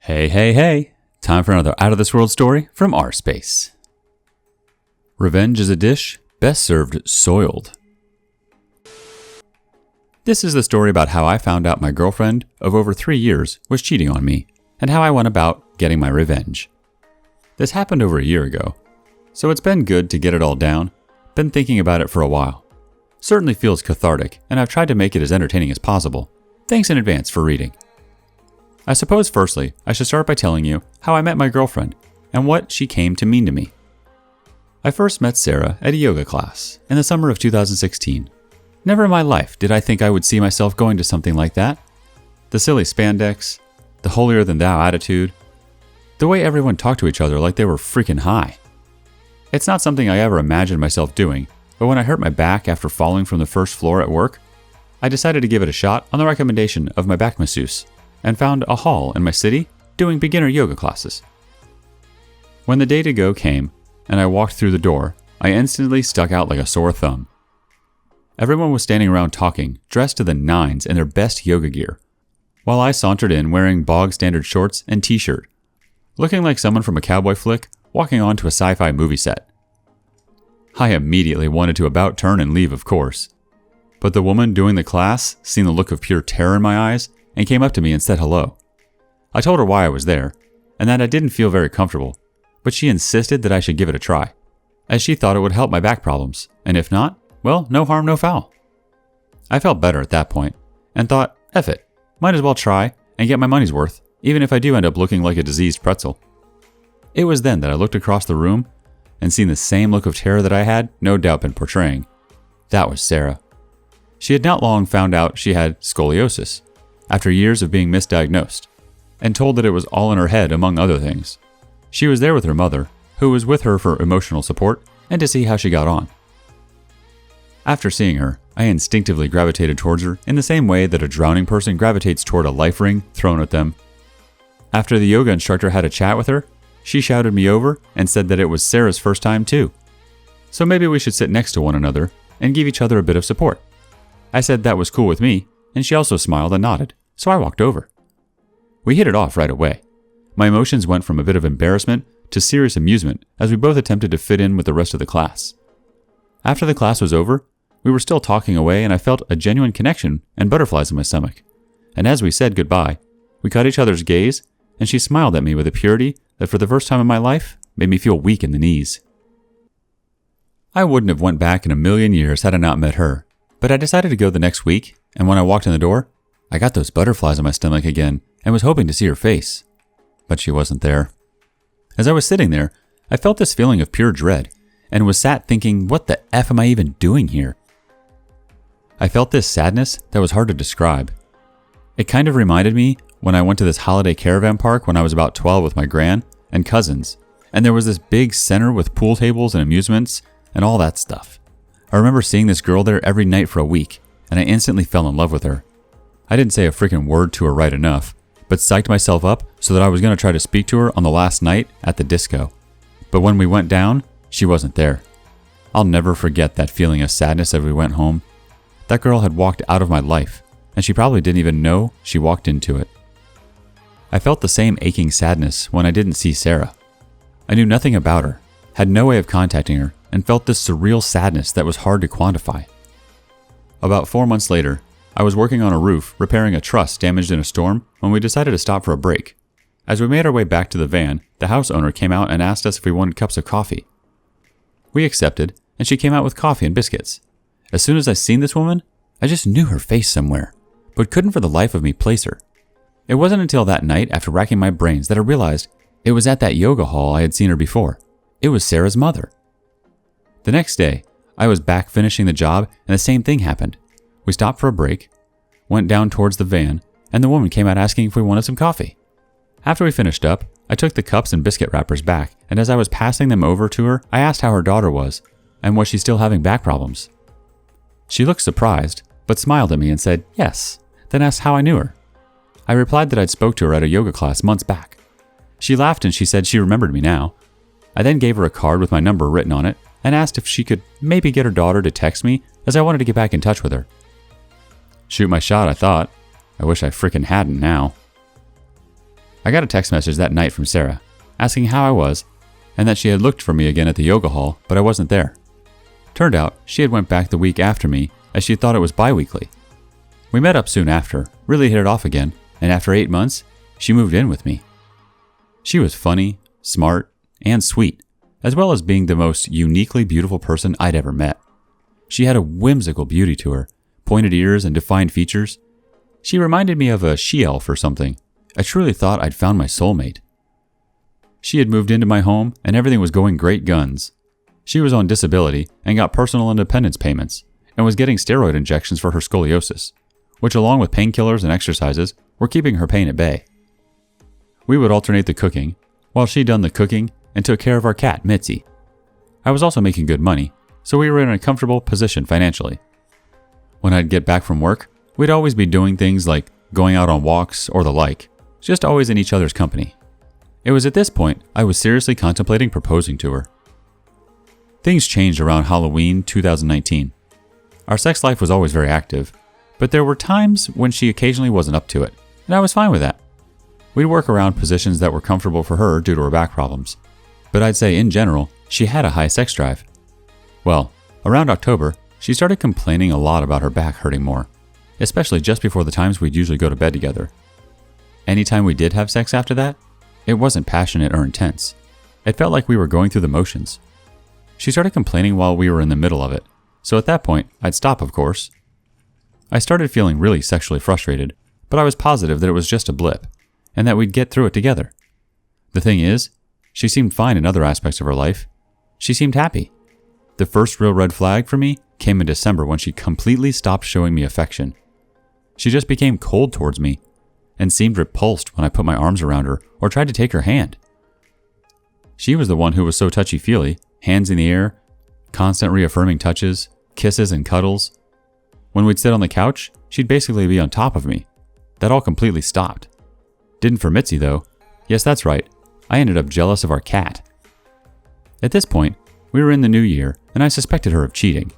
Hey, hey, hey. Time for another out of this world story from rSpace. Revenge is a dish best served soiled. This is the story about how I found out my girlfriend of over 3 years was cheating on me and how I went about getting my revenge. This happened over a year ago, so it's been good to get it all down. Been thinking about it for a while. Certainly feels cathartic, and I've tried to make it as entertaining as possible. Thanks in advance for reading. I suppose firstly, I should start by telling you how I met my girlfriend and what she came to mean to me. I first met Sarah at a yoga class in the summer of 2016. Never in my life did I think I would see myself going to something like that. The silly spandex, the holier-than-thou attitude, the way everyone talked to each other like they were freaking high. It's not something I ever imagined myself doing, but when I hurt my back after falling from the first floor at work, I decided to give it a shot on the recommendation of my back masseuse and found a hall in my city doing beginner yoga classes. When the day to go came and I walked through the door, I instantly stuck out like a sore thumb. Everyone was standing around talking, dressed to the nines in their best yoga gear, while I sauntered in wearing bog-standard shorts and t-shirt, looking like someone from a cowboy flick walking onto a sci-fi movie set. I immediately wanted to about turn and leave, of course. But the woman doing the class seen the look of pure terror in my eyes and came up to me and said hello. I told her why I was there, and that I didn't feel very comfortable, but she insisted that I should give it a try, as she thought it would help my back problems, and if not, well, no harm, no foul. I felt better at that point, and thought, F it, might as well try and get my money's worth, even if I do end up looking like a diseased pretzel. It was then that I looked across the room and seen the same look of terror that I had no doubt been portraying. That was Sarah. She had not long found out she had scoliosis, after years of being misdiagnosed, and told that it was all in her head among other things. She was there with her mother, who was with her for emotional support and to see how she got on. After seeing her, I instinctively gravitated towards her in the same way that a drowning person gravitates toward a life ring thrown at them. After the yoga instructor had a chat with her, she shouted me over and said that it was Sarah's first time too. So maybe we should sit next to one another and give each other a bit of support. I said that was cool with me, and she also smiled and nodded, so I walked over. We hit it off right away. My emotions went from a bit of embarrassment to serious amusement as we both attempted to fit in with the rest of the class. After the class was over, we were still talking away and I felt a genuine connection and butterflies in my stomach. And as we said goodbye, we caught each other's gaze and she smiled at me with a purity that for the first time in my life made me feel weak in the knees. I wouldn't have went back in a million years had I not met her, but I decided to go the next week, and when I walked in the door, I got those butterflies in my stomach again and was hoping to see her face. But she wasn't there. As I was sitting there, I felt this feeling of pure dread and was sat thinking, what the F am I even doing here? I felt this sadness that was hard to describe. It kind of reminded me when I went to this holiday caravan park when I was about 12 with my gran and cousins, and there was this big center with pool tables and amusements and all that stuff. I remember seeing this girl there every night for a week, and I instantly fell in love with her. I didn't say a freaking word to her right enough, but psyched myself up so that I was going to try to speak to her on the last night at the disco. But when we went down, she wasn't there. I'll never forget that feeling of sadness as we went home. That girl had walked out of my life, and she probably didn't even know she walked into it. I felt the same aching sadness when I didn't see Sarah. I knew nothing about her, had no way of contacting her, and felt this surreal sadness that was hard to quantify. About 4 months later, I was working on a roof repairing a truss damaged in a storm when we decided to stop for a break. As we made our way back to the van, the house owner came out and asked us if we wanted cups of coffee. We accepted, and she came out with coffee and biscuits. As soon as I seen this woman, I just knew her face somewhere, but couldn't for the life of me place her. It wasn't until that night after racking my brains that I realized it was at that yoga hall I had seen her before. It was Sarah's mother. The next day, I was back finishing the job and the same thing happened. We stopped for a break, went down towards the van, and the woman came out asking if we wanted some coffee. After we finished up, I took the cups and biscuit wrappers back, and as I was passing them over to her, I asked how her daughter was, and was she still having back problems. She looked surprised, but smiled at me and said yes, then asked how I knew her. I replied that I'd spoke to her at a yoga class months back. She laughed and she said she remembered me now. I then gave her a card with my number written on it, and asked if she could maybe get her daughter to text me as I wanted to get back in touch with her. Shoot my shot, I thought. I wish I frickin' hadn't now. I got a text message that night from Sarah, asking how I was, and that she had looked for me again at the yoga hall, but I wasn't there. Turned out, she had went back the week after me, as she thought it was bi-weekly. We met up soon after, really hit it off again, and after 8 months, she moved in with me. She was funny, smart, and sweet, as well as being the most uniquely beautiful person I'd ever met. She had a whimsical beauty to her, pointed ears and defined features. She reminded me of a she-elf or something. I truly thought I'd found my soulmate. She had moved into my home and everything was going great guns. She was on disability and got personal independence payments and was getting steroid injections for her scoliosis, which along with painkillers and exercises were keeping her pain at bay. We would alternate the cooking, while she done the cooking and took care of our cat, Mitzi. I was also making good money, so we were in a comfortable position financially. When I'd get back from work, we'd always be doing things like going out on walks or the like, just always in each other's company. It was at this point I was seriously contemplating proposing to her. Things changed around Halloween 2019. Our sex life was always very active, but there were times when she occasionally wasn't up to it, and I was fine with that. We'd work around positions that were comfortable for her due to her back problems, but I'd say in general, she had a high sex drive. Well, around October, she started complaining a lot about her back hurting more, especially just before the times we'd usually go to bed together. Anytime we did have sex after that, it wasn't passionate or intense. It felt like we were going through the motions. She started complaining while we were in the middle of it, so at that point, I'd stop, of course. I started feeling really sexually frustrated, but I was positive that it was just a blip, and that we'd get through it together. The thing is, she seemed fine in other aspects of her life. She seemed happy. The first real red flag for me came in December when she completely stopped showing me affection. She just became cold towards me, and seemed repulsed when I put my arms around her or tried to take her hand. She was the one who was so touchy-feely, hands in the air, constant reaffirming touches, kisses and cuddles. When we'd sit on the couch, she'd basically be on top of me. That all completely stopped. Didn't for Mitzi though. Yes, that's right. I ended up jealous of our cat. At this point, we were in the new year, and I suspected her of cheating.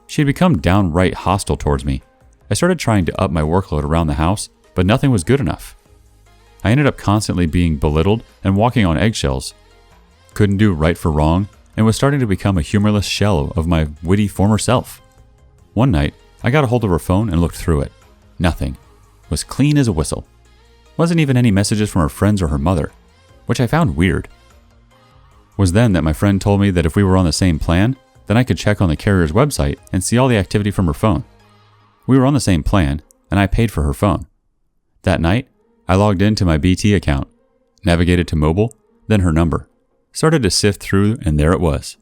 She had become downright hostile towards me. I started trying to up my workload around the house, but nothing was good enough. I ended up constantly being belittled and walking on eggshells. Couldn't do right for wrong, and was starting to become a humorless shell of my witty former self. One night, I got a hold of her phone and looked through it. Nothing. It was clean as a whistle. Wasn't even any messages from her friends or her mother, which I found weird. It was then that my friend told me that if we were on the same plan, then I could check on the carrier's website and see all the activity from her phone. We were on the same plan, and I paid for her phone. That night, I logged into my BT account, navigated to mobile, then her number. Started to sift through, and there it was.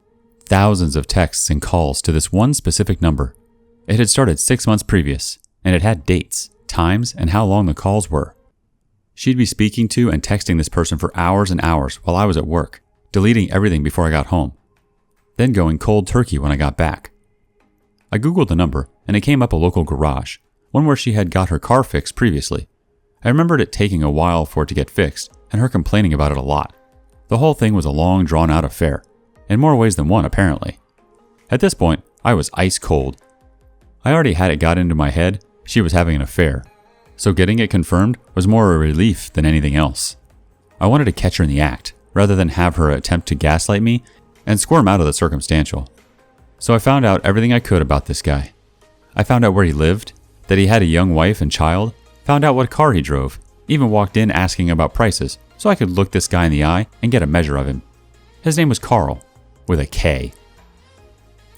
Thousands of texts and calls to this one specific number. It had started 6 months previous, and it had dates, times, and how long the calls were. She'd be speaking to and texting this person for hours and hours while I was at work, deleting everything before I got home, then going cold turkey when I got back. I googled the number, and it came up a local garage, one where she had got her car fixed previously. I remembered it taking a while for it to get fixed, and her complaining about it a lot. The whole thing was a long, drawn-out affair, in more ways than one apparently. At this point, I was ice cold. I already had it got into my head she was having an affair, so getting it confirmed was more a relief than anything else. I wanted to catch her in the act, rather than have her attempt to gaslight me and squirm out of the circumstantial. So I found out everything I could about this guy. I found out where he lived, that he had a young wife and child, found out what car he drove, even walked in asking about prices so I could look this guy in the eye and get a measure of him. His name was Carl, with a K.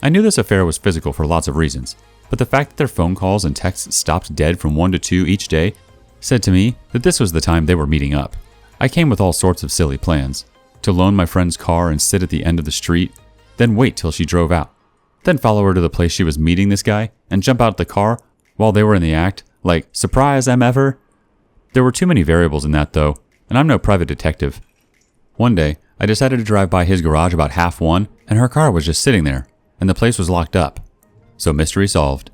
I knew this affair was physical for lots of reasons, but the fact that their phone calls and texts stopped dead from 1 to 2 each day said to me that this was the time they were meeting up. I came with all sorts of silly plans. To loan my friend's car and sit at the end of the street, then wait till she drove out, then follow her to the place she was meeting this guy and jump out the car while they were in the act, like, surprise MFer. There were too many variables in that though, and I'm no private detective. One day, I decided to drive by his garage about 1:30, and her car was just sitting there, and the place was locked up. So mystery solved.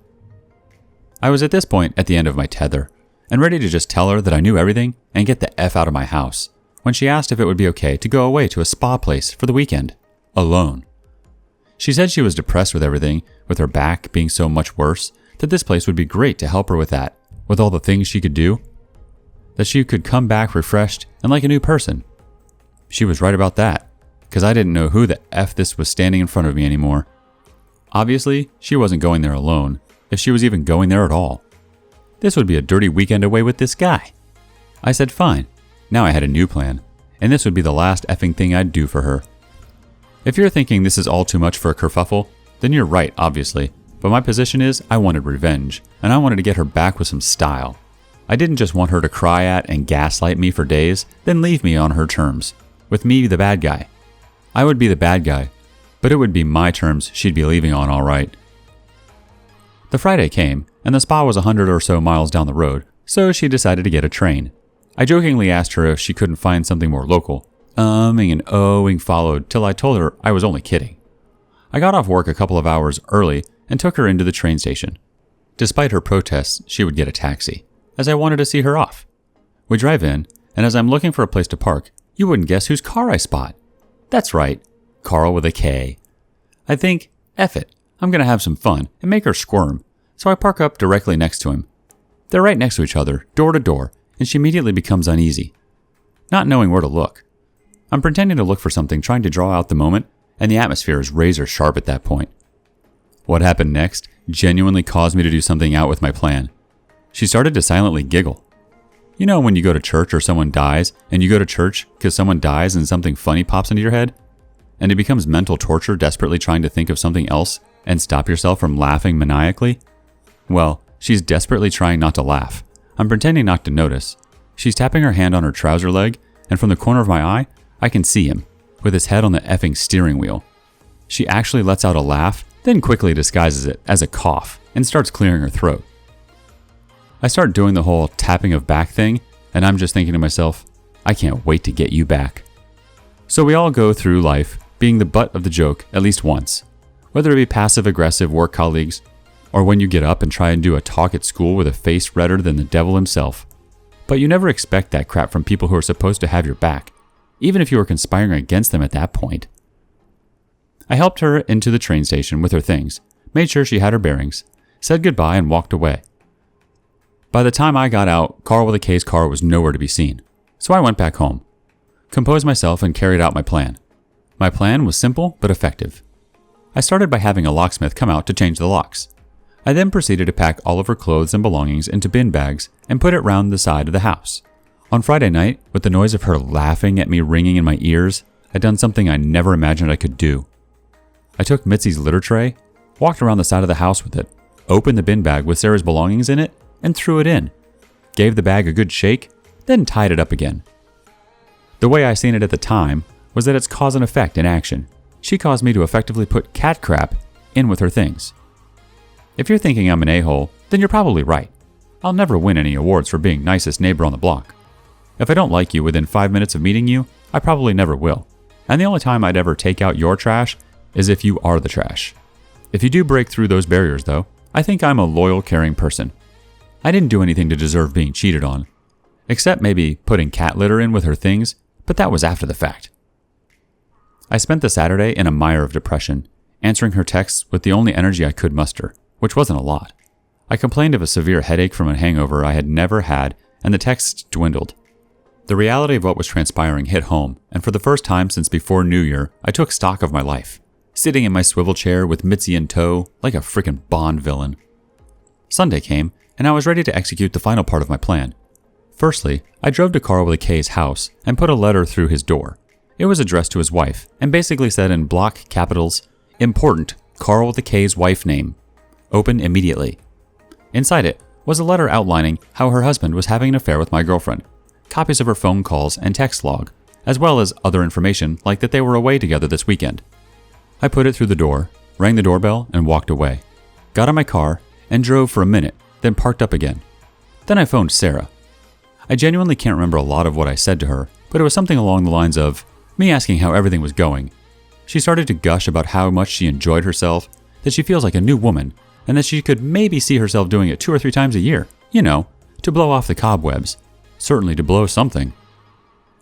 I was at this point at the end of my tether, and ready to just tell her that I knew everything and get the F out of my house, when she asked if it would be okay to go away to a spa place for the weekend, alone. She said she was depressed with everything, with her back being so much worse, that this place would be great to help her with that, with all the things she could do. that she could come back refreshed and like a new person. She was right about that, because I didn't know who the F this was standing in front of me anymore. Obviously, she wasn't going there alone, if she was even going there at all. This would be a dirty weekend away with this guy. I said fine. Now I had a new plan, and this would be the last effing thing I'd do for her. If you're thinking this is all too much for a kerfuffle, then you're right, obviously. But my position is I wanted revenge, and I wanted to get her back with some style. I didn't just want her to cry at and gaslight me for days, then leave me on her terms, with me the bad guy. I would be the bad guy, but it would be my terms she'd be leaving on all right. The Friday came, and the spa was 100 or so miles down the road, so she decided to get a train. I jokingly asked her if she couldn't find something more local. Umming and ohing followed till I told her I was only kidding. I got off work a couple of hours early and took her into the train station. Despite her protests, she would get a taxi, as I wanted to see her off. We drive in, and as I'm looking for a place to park, you wouldn't guess whose car I spot. That's right, Carl with a K. I think, F it, I'm going to have some fun and make her squirm, so I park up directly next to him. They're right next to each other, door to door, and she immediately becomes uneasy, not knowing where to look. I'm pretending to look for something, trying to draw out the moment, and the atmosphere is razor sharp at that point. What happened next genuinely caused me to do something out with my plan. She started to silently giggle. You know when you go to church or someone dies, and you go to church because someone dies and something funny pops into your head? And it becomes mental torture desperately trying to think of something else and stop yourself from laughing maniacally? Well, she's desperately trying not to laugh. I'm pretending not to notice. She's tapping her hand on her trouser leg, and from the corner of my eye, I can see him, with his head on the effing steering wheel. She actually lets out a laugh, then quickly disguises it as a cough and starts clearing her throat. I start doing the whole tapping of back thing, and I'm just thinking to myself, I can't wait to get you back. So we all go through life being the butt of the joke at least once, whether it be passive-aggressive work colleagues, or when you get up and try and do a talk at school with a face redder than the devil himself. But you never expect that crap from people who are supposed to have your back, even if you were conspiring against them at that point. I helped her into the train station with her things, made sure she had her bearings, said goodbye, and walked away. By the time I got out, Carl with a K's car was nowhere to be seen, so I went back home, composed myself, and carried out my plan. My plan was simple but effective. I started by having a locksmith come out to change the locks. I then proceeded to pack all of her clothes and belongings into bin bags and put it round the side of the house. On Friday night, with the noise of her laughing at me ringing in my ears, I'd done something I never imagined I could do. I took Mitzi's litter tray, walked around the side of the house with it, opened the bin bag with Sarah's belongings in it, and threw it in. Gave the bag a good shake, then tied it up again. The way I seen it at the time was that it's cause and effect in action. She caused me to effectively put cat crap in with her things. If you're thinking I'm an a-hole, then you're probably right. I'll never win any awards for being nicest neighbor on the block. If I don't like you within 5 minutes of meeting you, I probably never will. And the only time I'd ever take out your trash is if you are the trash. If you do break through those barriers, though, I think I'm a loyal, caring person. I didn't do anything to deserve being cheated on. Except maybe putting cat litter in with her things, but that was after the fact. I spent the Saturday in a mire of depression, answering her texts with the only energy I could muster, which wasn't a lot. I complained of a severe headache from a hangover I had never had, and the texts dwindled. The reality of what was transpiring hit home, and for the first time since before New Year, I took stock of my life, sitting in my swivel chair with Mitzi in tow like a frickin' Bond villain. Sunday came, and I was ready to execute the final part of my plan. Firstly, I drove to Carl with a K's house and put a letter through his door. It was addressed to his wife, and basically said in block capitals, "Important, Carl with a K's wife name. Open immediately." Inside it was a letter outlining how her husband was having an affair with my girlfriend, copies of her phone calls and text log, as well as other information like that they were away together this weekend. I put it through the door, rang the doorbell, and walked away. Got in my car and drove for a minute, then parked up again. Then I phoned Sarah. I genuinely can't remember a lot of what I said to her, but it was something along the lines of me asking how everything was going. She started to gush about how much she enjoyed herself, that she feels like a new woman, and that she could maybe see herself doing it 2 or 3 times a year, to blow off the cobwebs. Certainly to blow something.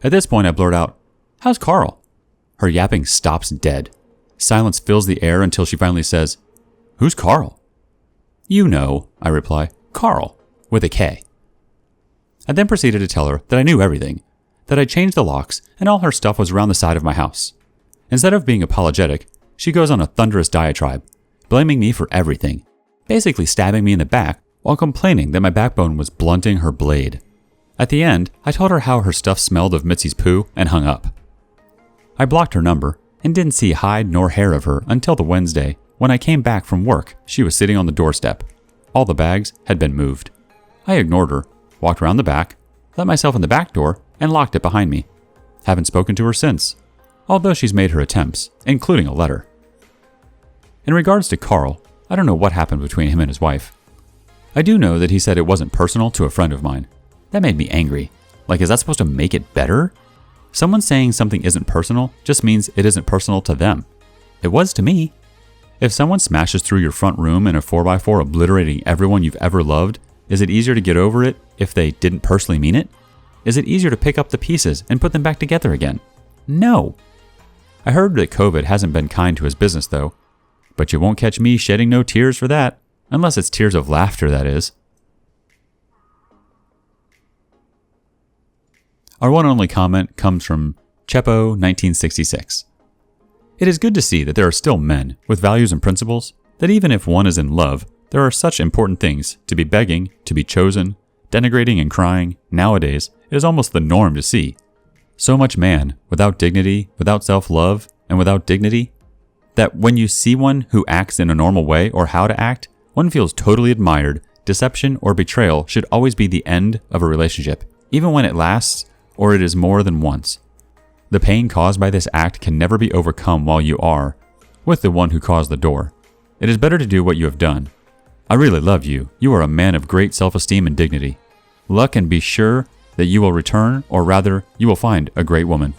At this point I blurt out, "How's Carl?" Her yapping stops dead. Silence fills the air until she finally says, "Who's Carl?" "You know," I reply, "Carl, with a K." I then proceeded to tell her that I knew everything, that I changed the locks and all her stuff was around the side of my house. Instead of being apologetic, she goes on a thunderous diatribe, blaming me for everything, basically stabbing me in the back while complaining that my backbone was blunting her blade. At the end, I told her how her stuff smelled of Mitzi's poo and hung up. I blocked her number and didn't see hide nor hair of her until the Wednesday when I came back from work. She was sitting on the doorstep. All the bags had been moved. I ignored her, walked around the back, let myself in the back door, and locked it behind me. Haven't spoken to her since, although she's made her attempts, including a letter. In regards to Carl, I don't know what happened between him and his wife. I do know that he said it wasn't personal to a friend of mine. That made me angry. Like, is that supposed to make it better? Someone saying something isn't personal just means it isn't personal to them. It was to me. If someone smashes through your front room in a 4x4 obliterating everyone you've ever loved, is it easier to get over it if they didn't personally mean it? Is it easier to pick up the pieces and put them back together again? No. I heard that COVID hasn't been kind to his business though, but you won't catch me shedding no tears for that, unless it's tears of laughter, that is. Our one and only comment comes from Chepo1966. It is good to see that there are still men with values and principles, that even if one is in love, there are such important things to be begging, to be chosen, denigrating and crying. Nowadays, it is almost the norm to see. So much man, without dignity, without self-love, and without dignity, that when you see one who acts in a normal way or how to act, one feels totally admired. Deception or betrayal should always be the end of a relationship, even when it lasts or it is more than once. The pain caused by this act can never be overcome while you are with the one who caused the door. It is better to do what you have done. I really love you. You are a man of great self-esteem and dignity. Luck, and be sure that you will return, or rather, you will find a great woman.